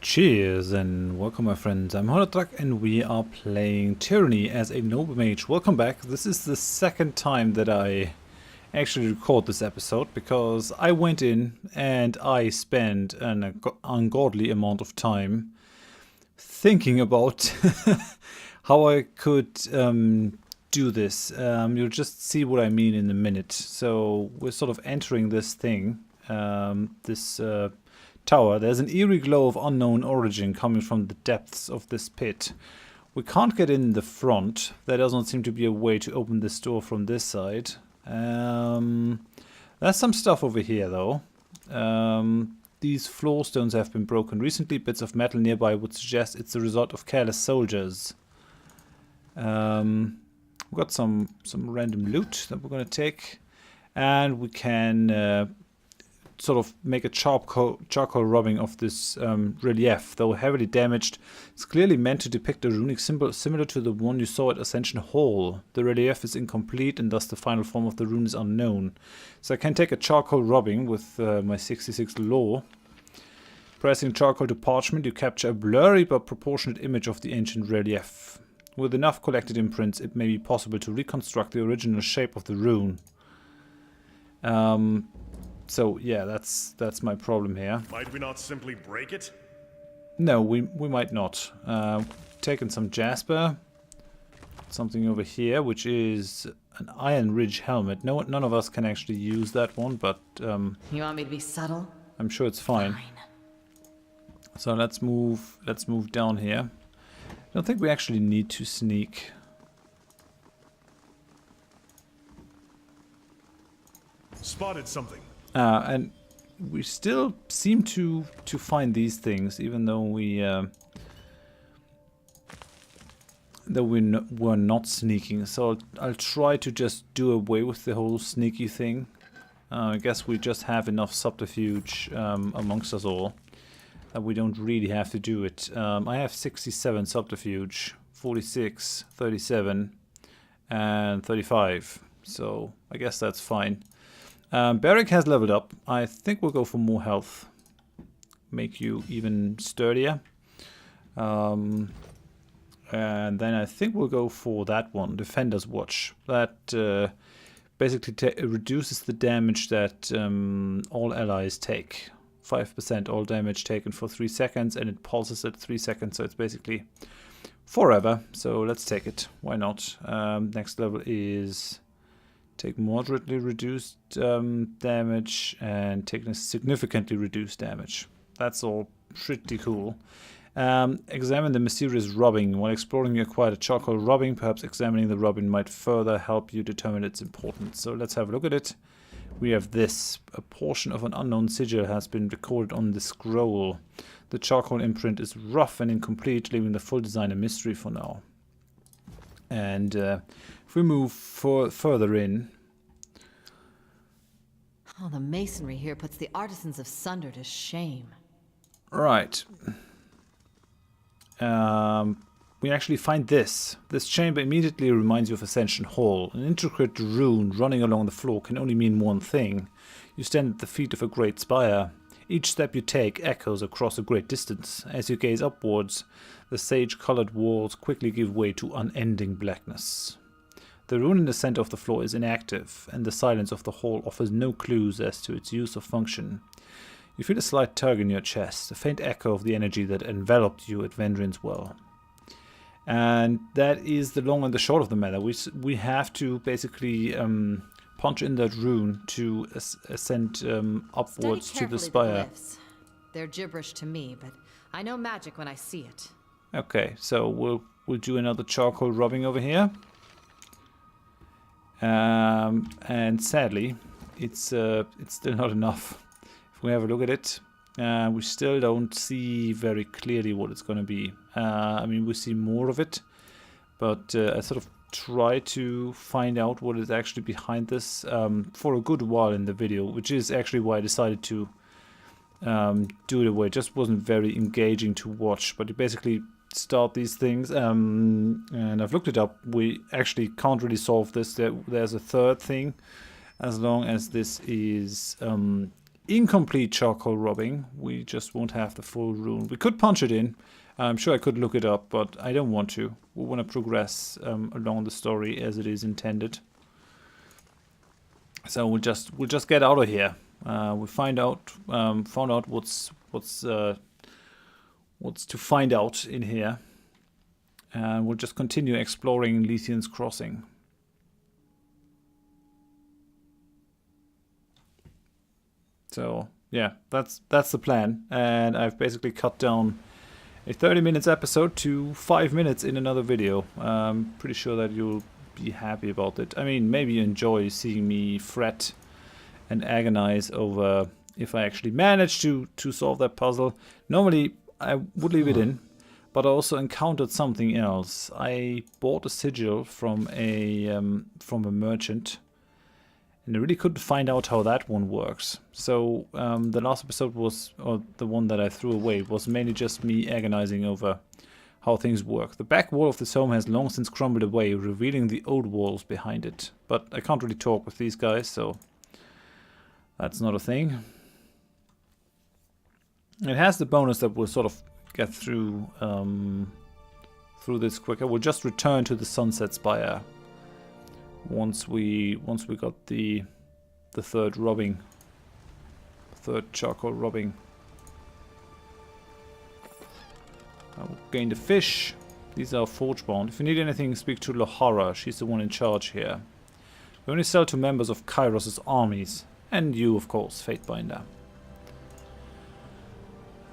Cheers and welcome my friends, I'm Horath and we are playing Tyranny as a noble mage. Welcome back. This is the second time that I actually record this episode because I went in and I spent an ungodly amount of time thinking about how I could do this. You'll just see what I mean in a minute. So we're sort of entering this thing, this tower. There's an eerie glow of unknown origin coming from the depths of this pit. We can't get in the front. There doesn't seem to be a way to open this door from this side. There's some stuff over here though. These floor stones have been broken recently. Bits of metal nearby would suggest it's the result of careless soldiers. We've got some random loot that we're going to take. And we can sort of make a charcoal rubbing of this relief. Though heavily damaged, it's clearly meant to depict a runic symbol similar to the one you saw at Ascension Hall. The relief is incomplete and thus the final form of the rune is unknown. So I can take a charcoal rubbing with my 66 lore. Pressing charcoal to parchment, you capture a blurry but proportionate image of the ancient relief. With enough collected imprints, it may be possible to reconstruct the original shape of the rune. So yeah, that's my problem here. Might we not simply break it? No, we might not. Taken some jasper. Something over here, which is an Iron Ridge helmet. No, none of us can actually use that one, but you want me to be subtle? I'm sure it's fine. So let's move down here. I don't think we actually need to sneak. Spotted something. And we still seem to find these things, even though we're not sneaking. So I'll try to just do away with the whole sneaky thing. I guess we just have enough subterfuge amongst us all that we don't really have to do it. I have 67 subterfuge, 46, 37, and 35. So I guess that's fine. Barrick has leveled up. I think we'll go for more health. Make you even sturdier. And then I think we'll go for that one, Defender's Watch. That basically reduces the damage that all allies take. 5% all damage taken for 3 seconds, and it pulses at 3 seconds, so it's basically forever. So let's take it. Why not? Next level is... take moderately reduced damage and take a significantly reduced damage. That's all pretty cool. Examine the mysterious rubbing. While exploring, you acquired a charcoal rubbing. Perhaps examining the rubbing might further help you determine its importance. So let's have a look at it. We have this. A portion of an unknown sigil has been recorded on the scroll. The charcoal imprint is rough and incomplete, leaving the full design a mystery for now. And if we move further in... Oh, the masonry here puts the artisans of Sunder to shame. Right. We actually find this. This chamber immediately reminds you of Ascension Hall. An intricate rune running along the floor can only mean one thing. You stand at the feet of a great spire. Each step you take echoes across a great distance. As you gaze upwards, the sage-colored walls quickly give way to unending blackness. The rune in the center of the floor is inactive, and the silence of the hall offers no clues as to its use or function. You feel a slight tug in your chest, a faint echo of the energy that enveloped you at Vendrian's Well. And that is the long and the short of the matter. We have to basically punch in that rune to ascend upwards to the spire. They're gibberish to me, but I know magic when I see it. Okay, so we'll do another charcoal rubbing over here. And sadly, it's still not enough. If we have a look at it, we still don't see very clearly what it's going to be. I mean, we see more of it, but I sort of try to find out what is actually behind this for a good while in the video, which is actually why I decided to do it away. It just wasn't very engaging to watch, but you basically start these things, and I've looked it up. We actually can't really solve this. There's a third thing, as long as this is incomplete charcoal robbing. We just won't have the full rune. We could punch it in. I'm sure I could look it up, but I don't want to. We want to progress along the story as it is intended. So we'll just get out of here. We found out what's to find out in here, and we'll just continue exploring Lethean's Crossing. So yeah, that's the plan, and I've basically cut down a 30 minutes episode to 5 minutes in another video. I'm pretty sure that you'll be happy about it. I mean, maybe you enjoy seeing me fret and agonize over if I actually manage to solve that puzzle. Normally I would leave it in, but I also encountered something else. I bought a sigil from a merchant, and I really couldn't find out how that one works. So the last episode was, or the one that I threw away, was mainly just me agonizing over how things work. The back wall of this home has long since crumbled away, revealing the old walls behind it. But I can't really talk with these guys, so that's not a thing. It has the bonus that we'll sort of get through this quicker. We'll just return to the Sunset Spire once we got the third charcoal robbing. I will gain the fish. These are forge-bound. If you need anything, speak to Horath. She's the one in charge here. We only sell to members of Kairos' armies. And you, of course, Fatebinder.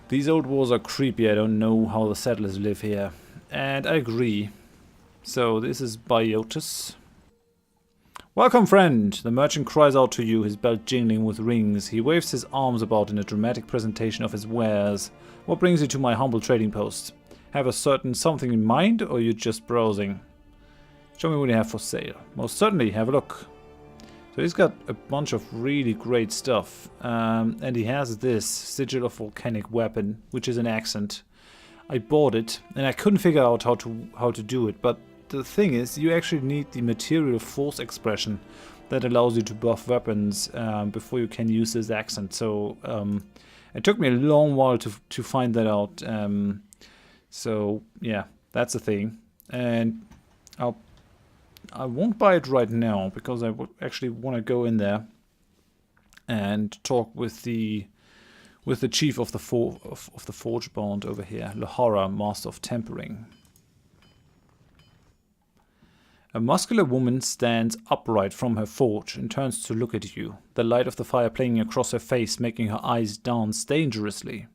These old walls are creepy. I don't know how the settlers live here. And I agree. So this is Biotis. Welcome, friend! The merchant cries out to you, his belt jingling with rings. He waves his arms about in a dramatic presentation of his wares. What brings you to my humble trading post? Have a certain something in mind, or are you just browsing? Show me what you have for sale. Most certainly, have a look. So he's got a bunch of really great stuff. And he has this Sigil of Volcanic Weapon, which is an accent. I bought it, and I couldn't figure out how to do it, but the thing is, you actually need the material force expression that allows you to buff weapons before you can use this accent. So it took me a long while to find that out. So yeah, that's a thing. And I won't buy it right now because I would actually want to go in there and talk with the chief of the Forge Bond over here, Horath, Master of Tempering. A muscular woman stands upright from her forge and turns to look at you, the light of the fire playing across her face, making her eyes dance dangerously.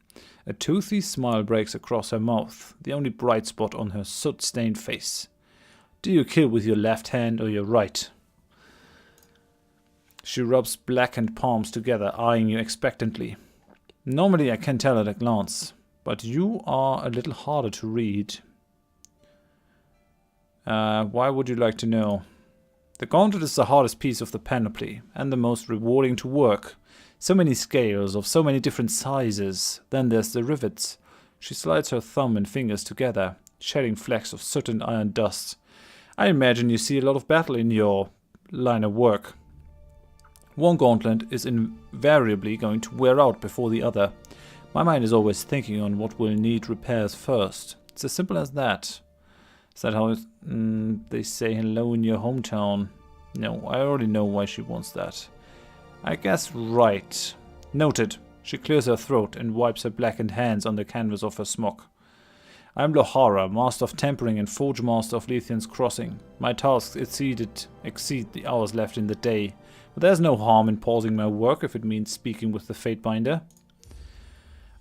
A toothy smile breaks across her mouth, the only bright spot on her soot-stained face. Do you kill with your left hand or your right? She rubs blackened palms together, eyeing you expectantly. Normally I can tell at a glance, but you are a little harder to read. Why would you like to know? The gauntlet is the hardest piece of the panoply, and the most rewarding to work. So many scales of so many different sizes. Then there's the rivets. She slides her thumb and fingers together, shedding flecks of soot and iron dust. I imagine you see a lot of battle in your line of work. One gauntlet is invariably going to wear out before the other. My mind is always thinking on what will need repairs first. It's as simple as that. Is that how they say hello in your hometown? No, I already know why she wants that. I guess right. Noted. She clears her throat and wipes her blackened hands on the canvas of her smock. I'm Horath, Master of Tempering and Forge Master of Lethean's Crossing. My tasks exceed the hours left in the day, but there's no harm in pausing my work if it means speaking with the Fatebinder.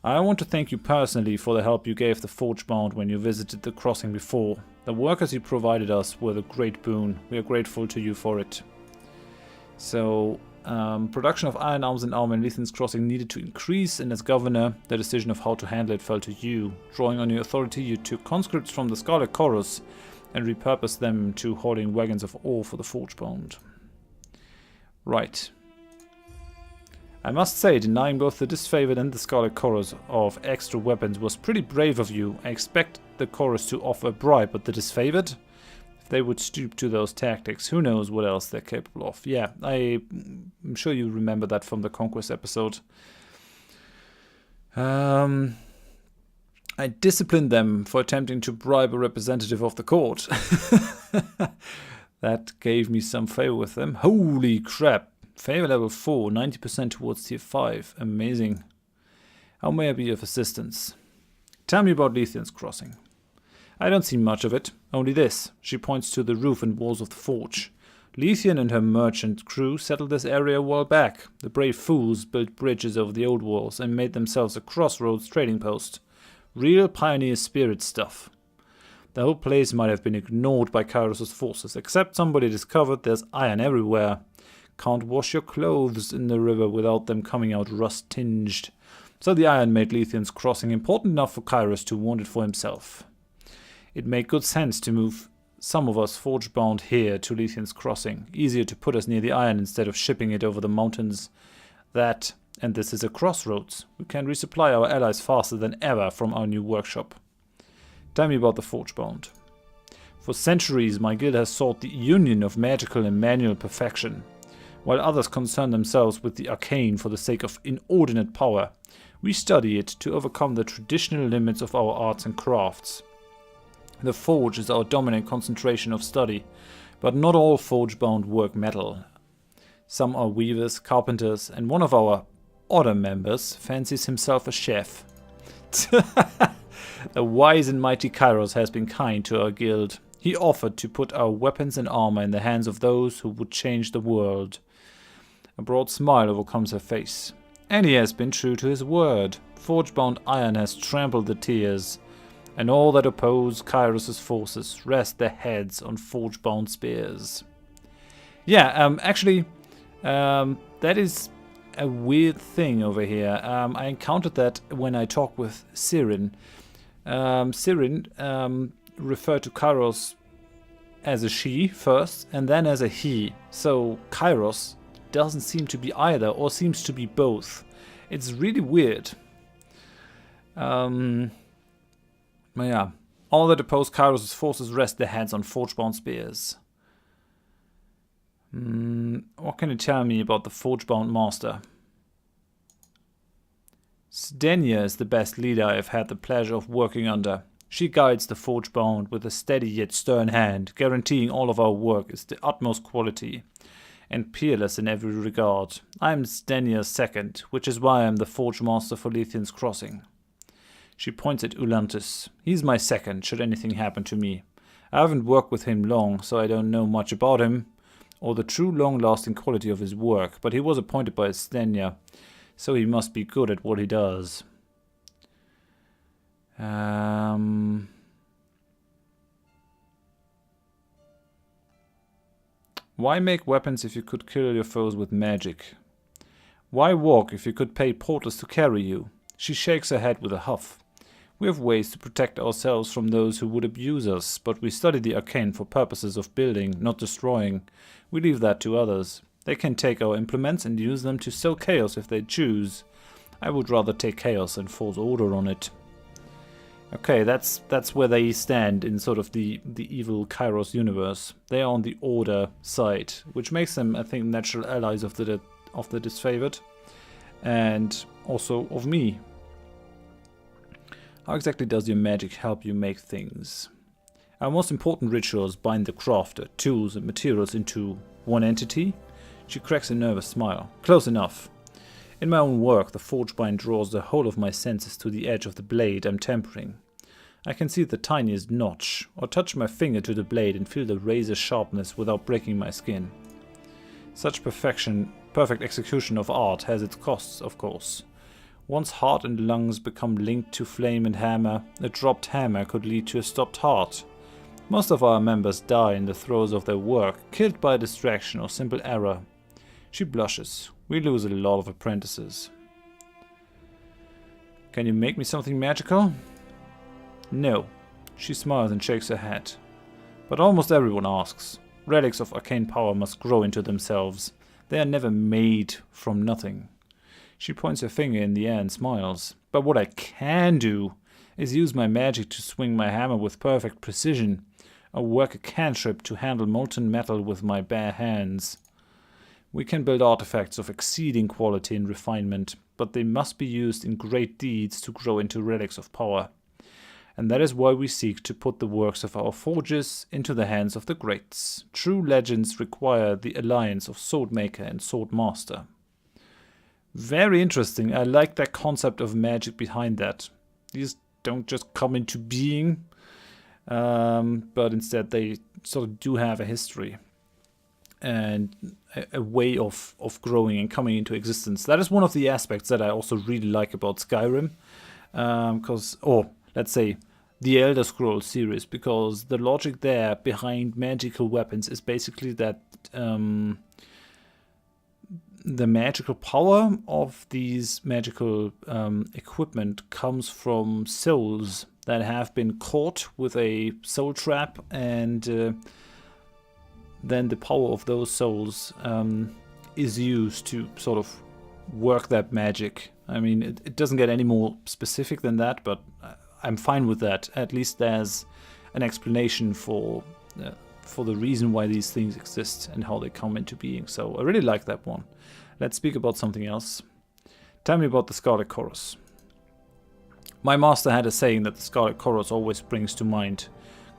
I want to thank you personally for the help you gave the Forgebound when you visited the crossing before. The workers you provided us were a great boon. We are grateful to you for it. So, production of iron arms and armor in Lethean's Crossing needed to increase, and as governor, the decision of how to handle it fell to you. Drawing on your authority, you took conscripts from the Scarlet Chorus and repurposed them to hauling wagons of ore for the Forgebound. Right. I must say, denying both the disfavored and the Scarlet Chorus of extra weapons was pretty brave of you. I expect the Chorus to offer a bribe, but the disfavored? If they would stoop to those tactics, who knows what else they're capable of. Yeah, I'm sure you remember that from the Conquest episode. I disciplined them for attempting to bribe a representative of the court. That gave me some favor with them. Holy crap. Favor level 4, 90% towards tier 5. Amazing. How may I be of assistance? Tell me about Leithian's Crossing. I don't see much of it, only this. She points to the roof and walls of the forge. Leithian and her merchant crew settled this area a while back. The brave fools built bridges over the old walls and made themselves a crossroads trading post. Real pioneer spirit stuff. The whole place might have been ignored by Kairos' forces, except somebody discovered there's iron everywhere. Can't wash your clothes in the river without them coming out rust-tinged. So the iron made Leithian's Crossing important enough for Kairos to want it for himself. It made good sense to move some of us forge-bound here to Leithian's Crossing. Easier to put us near the iron instead of shipping it over the mountains. And this is a crossroads. We can resupply our allies faster than ever from our new workshop. Tell me about the forge-bound. For centuries, my guild has sought the union of magical and manual perfection. While others concern themselves with the arcane for the sake of inordinate power, we study it to overcome the traditional limits of our arts and crafts. The forge is our dominant concentration of study, but not all forge-bound work metal. Some are weavers, carpenters, and one of our order members fancies himself a chef. The wise and mighty Kairos has been kind to our guild. He offered to put our weapons and armor in the hands of those who would change the world. A broad smile overcomes her face. And he has been true to his word. Forge-bound iron has trampled the tears, and all that oppose Kairos' forces rest their heads on forge-bound spears. Yeah, actually, that is a weird thing over here. I encountered that when I talked with Sirin. Sirin referred to Kairos as a she first, and then as a he. So Kairos doesn't seem to be either, or seems to be both. It's really weird. But yeah, all that oppose Kairos' forces rest their heads on forge-bound spears. What can you tell me about the forge-bound master? Sdenia is the best leader I have had the pleasure of working under. She guides the forge-bound with a steady yet stern hand, guaranteeing all of our work is the utmost quality and peerless in every regard. I am Sdenia's second, which is why I am the forge master for Leithian's Crossing. She points at Ulantis. He's my second, should anything happen to me. I haven't worked with him long, so I don't know much about him, or the true long-lasting quality of his work, but he was appointed by Sdenia, so he must be good at what he does. Why make weapons if you could kill your foes with magic? Why walk if you could pay porters to carry you? She shakes her head with a huff. We have ways to protect ourselves from those who would abuse us, but we study the arcane for purposes of building, not destroying. We leave that to others. They can take our implements and use them to sow chaos if they choose. I would rather take chaos and force order on it. Okay, that's where they stand in sort of the evil Kairos universe. They are on the order side, which makes them, I think, natural allies of the disfavored, and also of me. How exactly does your magic help you make things? Our most important rituals bind the crafter, tools, and materials into one entity. She cracks a nervous smile. Close enough. In my own work, the forgebind draws the whole of my senses to the edge of the blade I'm tempering. I can see the tiniest notch, or touch my finger to the blade and feel the razor sharpness without breaking my skin. Such perfect execution of art has its costs, of course. Once heart and lungs become linked to flame and hammer, a dropped hammer could lead to a stopped heart. Most of our members die in the throes of their work, killed by distraction or simple error. She blushes. We lose a lot of apprentices. Can you make me something magical? No. She smiles and shakes her head. But almost everyone asks. Relics of arcane power must grow into themselves. They are never made from nothing. She points her finger in the air and smiles. But what I can do is use my magic to swing my hammer with perfect precision. I'll work a cantrip to handle molten metal with my bare hands. We can build artifacts of exceeding quality and refinement, but they must be used in great deeds to grow into relics of power. And that is why we seek to put the works of our forges into the hands of the greats. True legends require the alliance of swordmaker and swordmaster. Very interesting. I like that concept of magic behind that. These don't just come into being, but instead they sort of do have a history and a way of growing and coming into existence. That is one of the aspects that I also really like about Skyrim, or let's say the Elder Scrolls series, because the logic there behind magical weapons is basically that the magical power of these magical equipment comes from souls that have been caught with a soul trap, and then the power of those souls is used to sort of work that magic. I mean, it doesn't get any more specific than that, but I'm fine with that. At least there's an explanation for the reason why these things exist and how they come into being. So I really like that one. Let's speak about something else. Tell me about the Scarlet Chorus. My master had a saying that the Scarlet Chorus always brings to mind.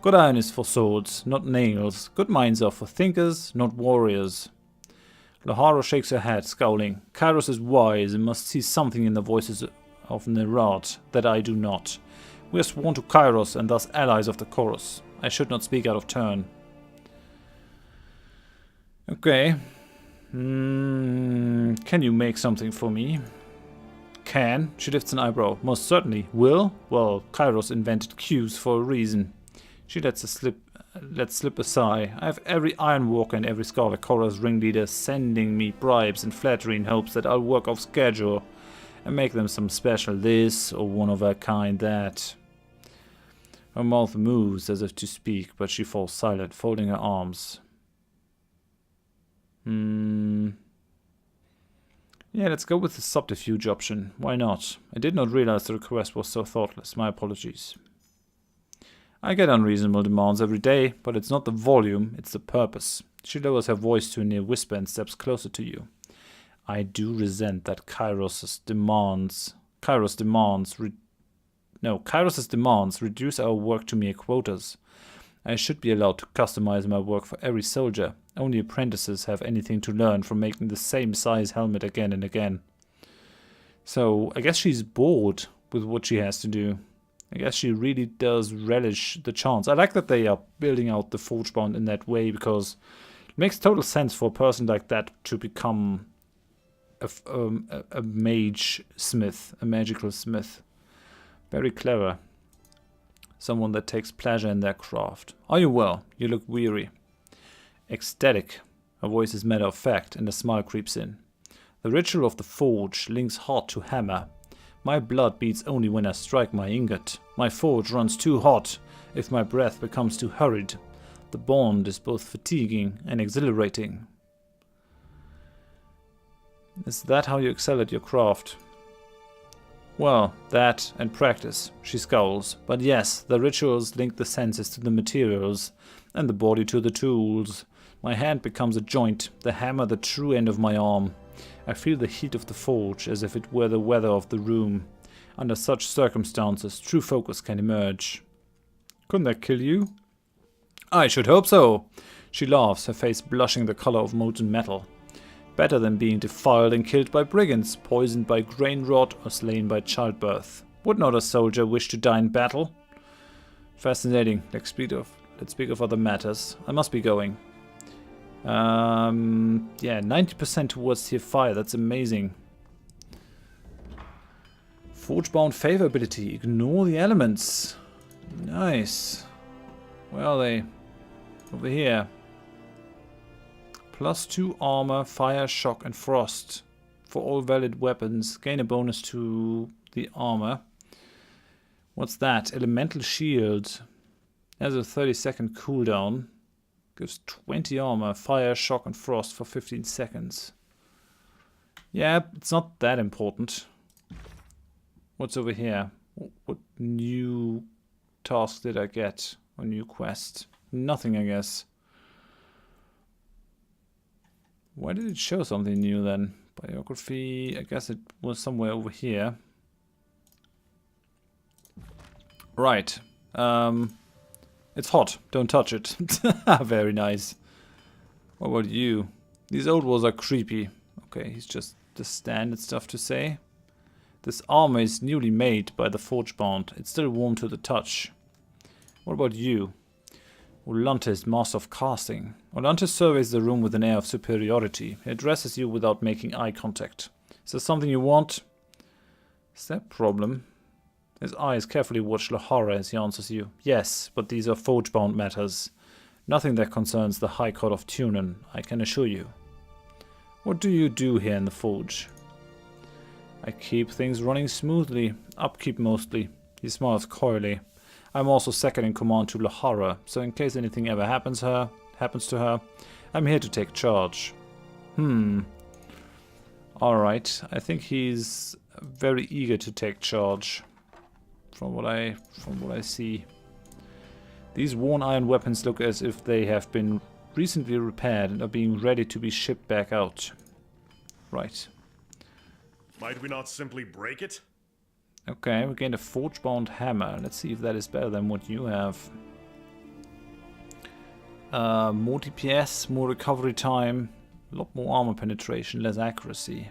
Good iron is for swords, not nails. Good minds are for thinkers, not warriors. Lahara shakes her head, scowling. Kairos is wise and must see something in the voices of Nerat that I do not. We are sworn to Kairos and thus allies of the Chorus. I should not speak out of turn. Okay. Can you make something for me? Can? She lifts an eyebrow. Most certainly. Will? Well, Kairos invented cues for a reason. She lets slip a sigh. I have every Ironwalker and every Scarlet Chorus ringleader sending me bribes and flattery in hopes that I'll work off schedule and make them some special this or one of a kind that. Her mouth moves as if to speak, but she falls silent, folding her arms. Yeah, let's go with the subterfuge option. Why not? I did not realize the request was so thoughtless. My apologies. I get unreasonable demands every day, but it's not the volume, it's the purpose. She lowers her voice to a near whisper and steps closer to you. I do resent that Kairos's demands reduce our work to mere quotas. I should be allowed to customize my work for every soldier. Only apprentices have anything to learn from making the same size helmet again and again. So I guess she's bored with what she has to do. I guess she really does relish the chance. I like that they are building out the Forgebound in that way, because it makes total sense for a person like that to become a mage smith, a magical smith. Very clever. Someone that takes pleasure in their craft. Are you well? You look weary. Ecstatic. Her voice is matter of fact, and a smile creeps in. The ritual of the forge links heart to hammer. My blood beats only when I strike my ingot. My forge runs too hot if my breath becomes too hurried. The bond is both fatiguing and exhilarating. Is that how you excel at your craft? Well, that and practice, she scowls. But yes, the rituals link the senses to the materials, and the body to the tools. My hand becomes a joint, the hammer the true end of my arm. I feel the heat of the forge as if it were the weather of the room. Under such circumstances, true focus can emerge. Couldn't that kill you? I should hope so. She laughs, her face blushing the color of molten metal. Better than being defiled and killed by brigands, poisoned by grain rot, or slain by childbirth. Would not a soldier wish to die in battle? Fascinating. Let's speak of other matters. I must be going. Yeah, 90% towards tier 5. That's amazing. Forgebound favor ability. Ignore the elements. Nice. Where are they? Over here. +2 armor, fire, shock, and frost. For all valid weapons. Gain a bonus to the armor. What's that? Elemental shield. Has a 30-second cooldown. Gives 20 armor, fire, shock, and frost for 15 seconds. Yeah, it's not that important. What's over here? What new task did I get? Or new quest? nothing, I guess. Why did it show something new then? Biography, I guess it was somewhere over here. Right. It's hot. Don't touch it. Very nice. What about you? These old walls are creepy. Okay, he's just the standard stuff to say. This armor is newly made by the forge bound. It's still warm to the touch. What about you? Olantes, master of casting. Olantes surveys the room with an air of superiority. He addresses you without making eye contact. Is there something you want? Is that a problem? His eyes carefully watch Lahara as he answers you. Yes, but these are forge-bound matters. Nothing that concerns the High Court of Tunen, I can assure you. What do you do here in the forge? I keep things running smoothly. Upkeep mostly. He smiles coyly. I'm also second in command to Lahara, so in case anything ever happens to her, I'm here to take charge. Alright, I think he's very eager to take charge. From what I see. These worn iron weapons look as if they have been recently repaired and are being ready to be shipped back out. Right. Might we not simply break it? Okay, we gained a forge-bound hammer. Let's see if that is better than what you have. More DPS, more recovery time, a lot more armor penetration, less accuracy.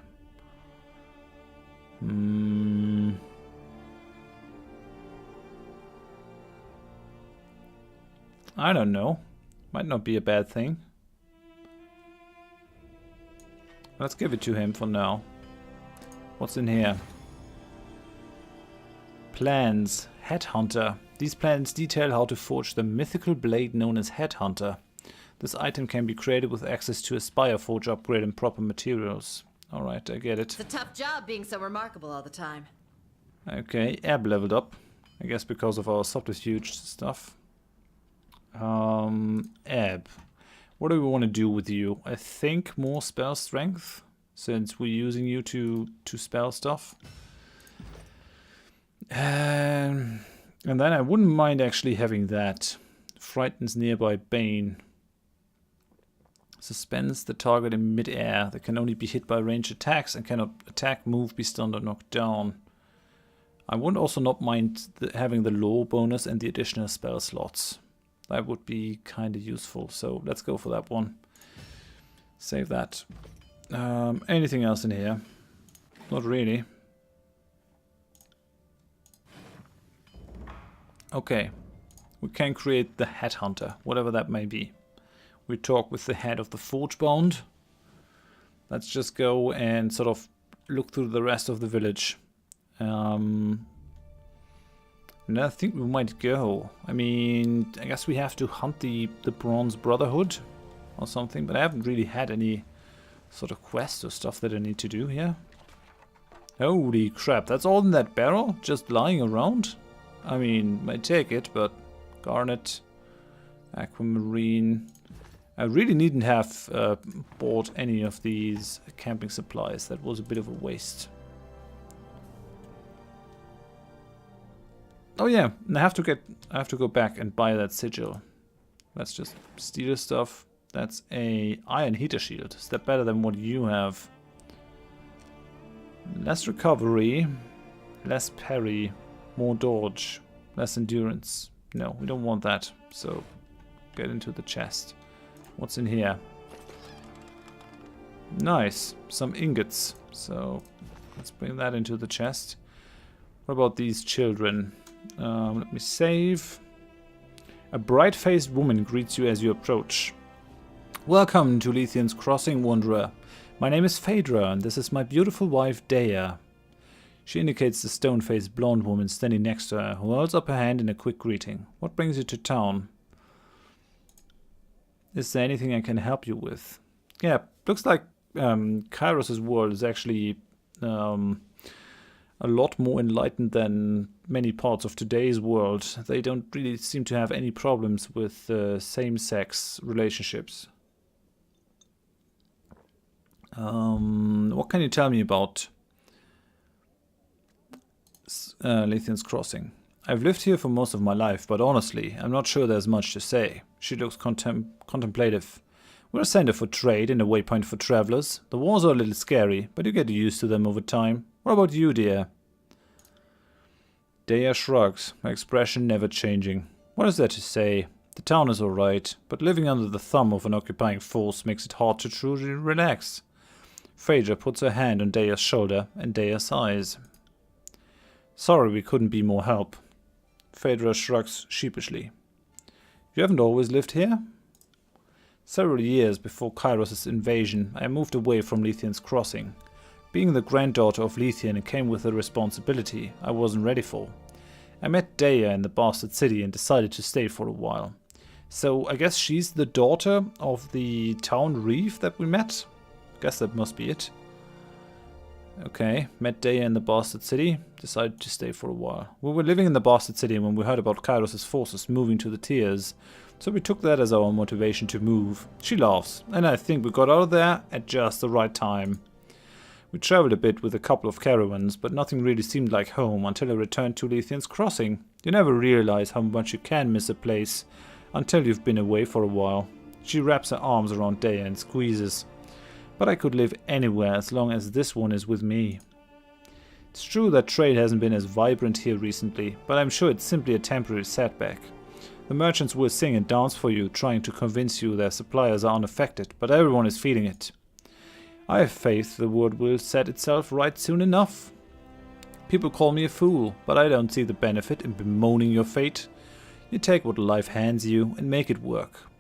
I don't know. Might not be a bad thing. Let's give it to him for now. What's in here? Plans. Headhunter. These plans detail how to forge the mythical blade known as Headhunter. This item can be created with access to a Spire forge upgrade and proper materials. Alright, I get it. It's a tough job being so remarkable all the time. Okay, Ebb leveled up. I guess because of our subterfuge stuff. Ebb. What do we want to do with you? I think more spell strength, since we're using you to spell stuff. And then I wouldn't mind actually having that. Frightens nearby Bane. Suspends the target in mid-air. They can only be hit by ranged attacks and cannot attack, move, be stunned or knocked down. I would also not mind having the lore bonus and the additional spell slots. That would be kind of useful, so let's go for that one. Save that. Anything else in here? Not really. Okay, we can create the Headhunter, whatever that may be. We talk with the head of the Forge Bound. Let's just go and sort of look through the rest of the village. And I think we might go. I mean, I guess we have to hunt the Bronze Brotherhood or something, but I haven't really had any sort of quests or stuff that I need to do here. Holy crap, that's all in that barrel? Just lying around? I mean, I take it, but Garnet, Aquamarine. I really needn't have bought any of these camping supplies. That was a bit of a waste. Oh yeah, and I have to go back and buy that sigil. Let's just steal stuff. That's a iron heater shield. Is that better than what you have? Less recovery, less parry, more dodge, less endurance. No, we don't want that. So get into the chest. What's in here? Nice, some ingots. So let's bring that into the chest. What about these children? Let me save. A bright-faced woman greets you as you approach. Welcome to Lethean's Crossing, Wanderer. My name is Phaedra, and this is my beautiful wife, Dea. She indicates the stone-faced blonde woman standing next to her, who holds up her hand in a quick greeting. What brings you to town? Is there anything I can help you with? Yeah, looks like Kairos' world is actually a lot more enlightened than many parts of today's world. They don't really seem to have any problems with same-sex relationships. What can you tell me about Lethean's Crossing? I've lived here for most of my life, but honestly, I'm not sure there's much to say. She looks contemplative. We're a center for trade and a waypoint for travelers. The wars are a little scary, but you get used to them over time. What about you, dear? Daya shrugs, her expression never changing. What is there to say? The town is alright, but living under the thumb of an occupying force makes it hard to truly relax. Phaedra puts her hand on Daya's shoulder, and Daya sighs. Sorry we couldn't be more help. Phaedra shrugs sheepishly. You haven't always lived here? Several years before Kairos' invasion, I moved away from Lethian's Crossing. Being the granddaughter of Lethian came with a responsibility I wasn't ready for. I met Daya in the Bastard City and decided to stay for a while. So I guess she's the daughter of the town reef that we met? Guess that must be it. Okay, met Daya in the Bastard City, decided to stay for a while. We were living in the Bastard City when we heard about Kairos' forces moving to the Tiers, so we took that as our motivation to move. She laughs, and I think we got out of there at just the right time. We traveled a bit with a couple of caravans, but nothing really seemed like home until I returned to Lethian's Crossing. You never realize how much you can miss a place until you've been away for a while. She wraps her arms around Daya and squeezes. But I could live anywhere as long as this one is with me. It's true that trade hasn't been as vibrant here recently, but I'm sure it's simply a temporary setback. The merchants will sing and dance for you, trying to convince you their suppliers are unaffected, but everyone is feeling it. I have faith the world will set itself right soon enough. People call me a fool, but I don't see the benefit in bemoaning your fate. You take what life hands you and make it work.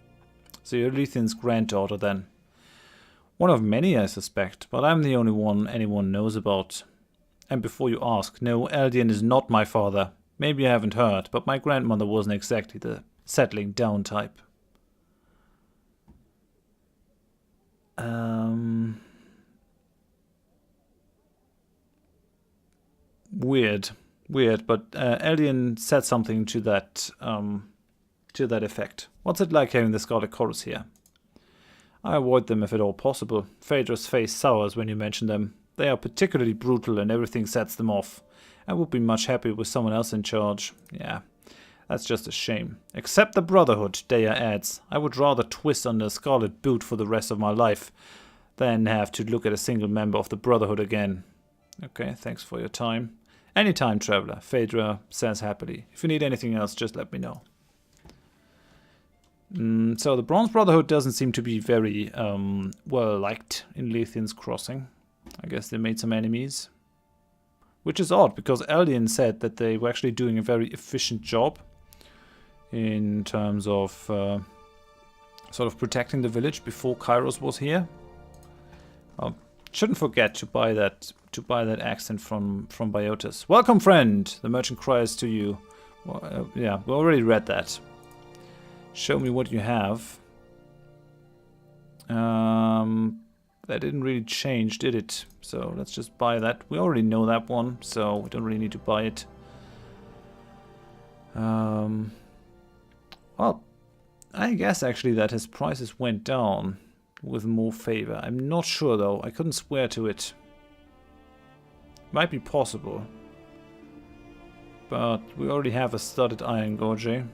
So you're Lethian's granddaughter then. One of many, I suspect, but I'm the only one anyone knows about. And before you ask, no, Eldian is not my father. Maybe you haven't heard, but my grandmother wasn't exactly the settling down type. Weird, but Eldian said something to that effect. What's it like having the Scarlet Chorus here? I avoid them if at all possible. Phaedra's face sours when you mention them. They are particularly brutal and everything sets them off. I would be much happier with someone else in charge. Yeah, that's just a shame. Except the Brotherhood, Daya adds. I would rather twist under a scarlet boot for the rest of my life than have to look at a single member of the Brotherhood again. Okay, thanks for your time. Anytime, traveler, Phaedra says happily. If you need anything else, just let me know. So the Bronze Brotherhood doesn't seem to be very well liked in Lethian's Crossing. I guess they made some enemies. Which is odd, because Eldian said that they were actually doing a very efficient job in terms of sort of protecting the village before Kairos was here. Shouldn't forget to buy that accent from Biotis. Welcome, friend! The merchant cries to you. Well, yeah, we already read that. Show me what you have. That didn't really change, did it? So let's just buy that. We already know that one, so we don't really need to buy it. Well, I guess actually that his prices went down with more favor. I'm not sure though. I couldn't swear to it. Might be possible. But we already have a studded iron gorget.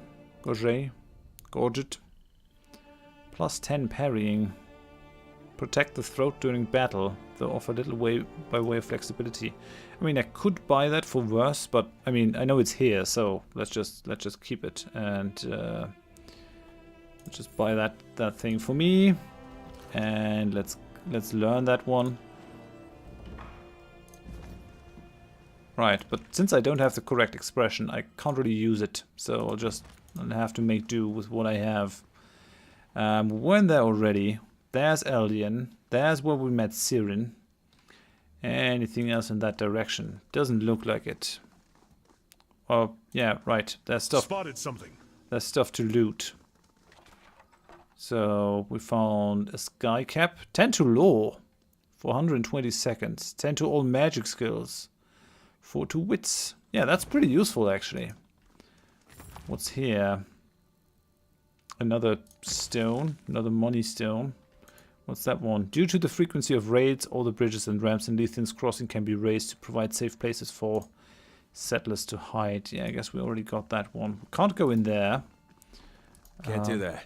Gorget. Plus 10 parrying. Protect the throat during battle, though offer little way by way of flexibility. I mean, I could buy that for worse, but I mean, I know it's here, so let's just keep it and let's just buy that thing for me, and let's learn that one. Right, but since I don't have the correct expression, I can't really use it, so I'll have to make do with what I have. We weren't there already. There's Eldian. There's where we met Sirin. Anything else in that direction? Doesn't look like it. Oh, yeah, right. There's stuff. Spotted something. There's stuff to loot. So we found a sky cap. 10 to law. 420 seconds. 10 to all magic skills. 4 to wits. Yeah, that's pretty useful actually. What's here? Another stone. Another money stone. What's that one? Due to the frequency of raids, all the bridges and ramps in Lethian's Crossing can be raised to provide safe places for Settlers to hide. Yeah, I guess we already got that one. We can't go in there. Can't do that.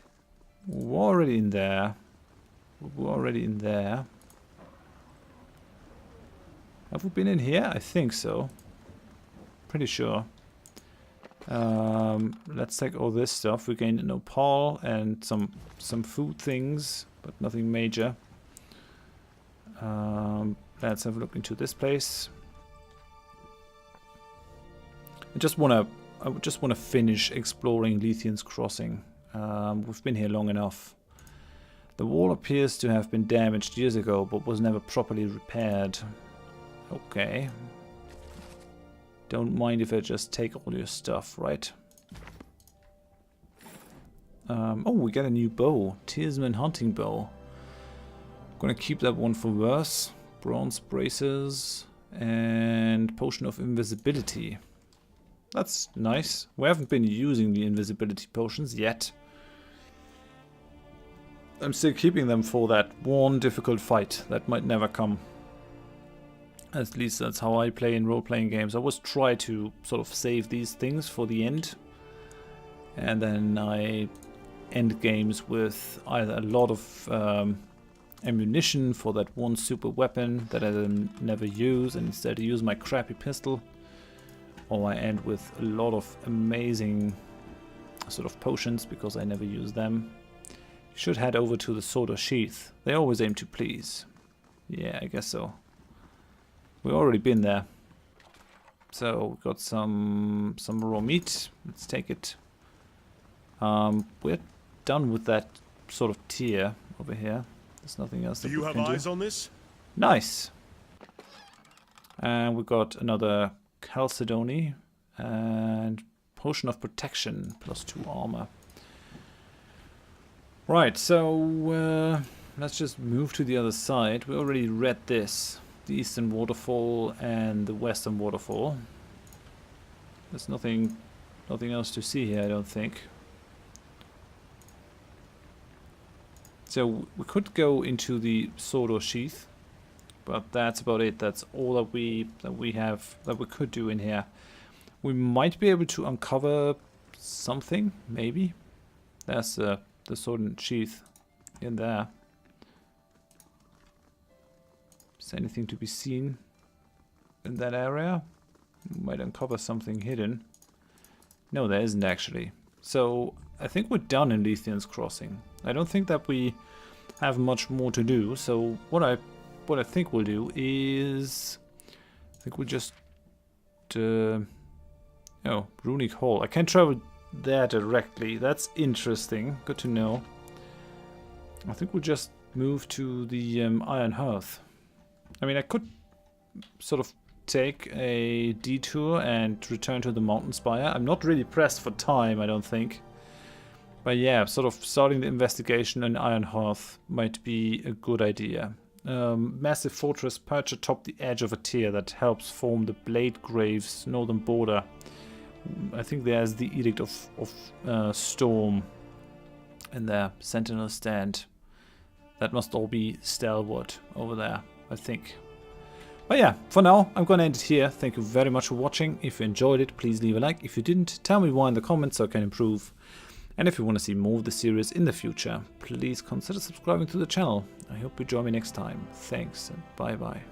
We're already in there. We're already in there. Have we been in here? I think so. Pretty sure. Let's take all this stuff. We gained an opal and some food things, but nothing major. Let's have a look into this place. I just wanna finish exploring Lethean's Crossing. We've been here long enough. The wall appears to have been damaged years ago, but was never properly repaired. Okay. Don't mind if I just take all your stuff, right? Oh, we get a new bow. Tearsman hunting bow. Gonna keep that one for worse. Bronze braces and potion of invisibility. That's nice. We haven't been using the invisibility potions yet. I'm still keeping them for that one difficult fight that might never come. At least that's how I play in role-playing games. I always try to sort of save these things for the end. And then I end games with either a lot of ammunition for that one super weapon that I then never use, and instead I use my crappy pistol. Or I end with a lot of amazing sort of potions because I never use them. You should head over to the Sword or Sheath. They always aim to please. Yeah, I guess so. We've already been there. So we've got some raw meat. Let's take it. We're done with that sort of tier over here. There's nothing else that Do you have eyes on this? Nice. And we've got another Chalcedony and Potion of Protection +2 armor. Right, so let's just move to the other side. We already read this. The Eastern Waterfall and the Western Waterfall. There's nothing else to see here, I don't think. So we could go into the Sword or Sheath, but that's about it. That's all that we could do in here. We might be able to uncover something, maybe. There's the Sword and Sheath in there. Is there anything to be seen in that area? We might uncover something hidden. No, there isn't actually. So I think we're done in Lethean's Crossing. I don't think that we have much more to do. So what I think we'll do is, I think we'll just oh, Runic Hall. I can travel there directly. That's interesting. Good to know. I think we'll just move to the Iron Hearth. I mean, I could sort of take a detour and return to the Mountain Spire. I'm not really pressed for time, I don't think. But yeah, sort of starting the investigation in Iron Hearth might be a good idea. Massive fortress perched atop the edge of a tier that helps form the Blade Grave's northern border. I think there's the Edict of Storm in their Sentinel stand. That must all be stalwart over there, I think. But yeah, for now, I'm gonna end it here. Thank you very much for watching. If you enjoyed it, please leave a like. If you didn't, tell me why in the comments so I can improve. And if you want to see more of the series in the future, please consider subscribing to the channel. I hope you join me next time. Thanks and bye bye.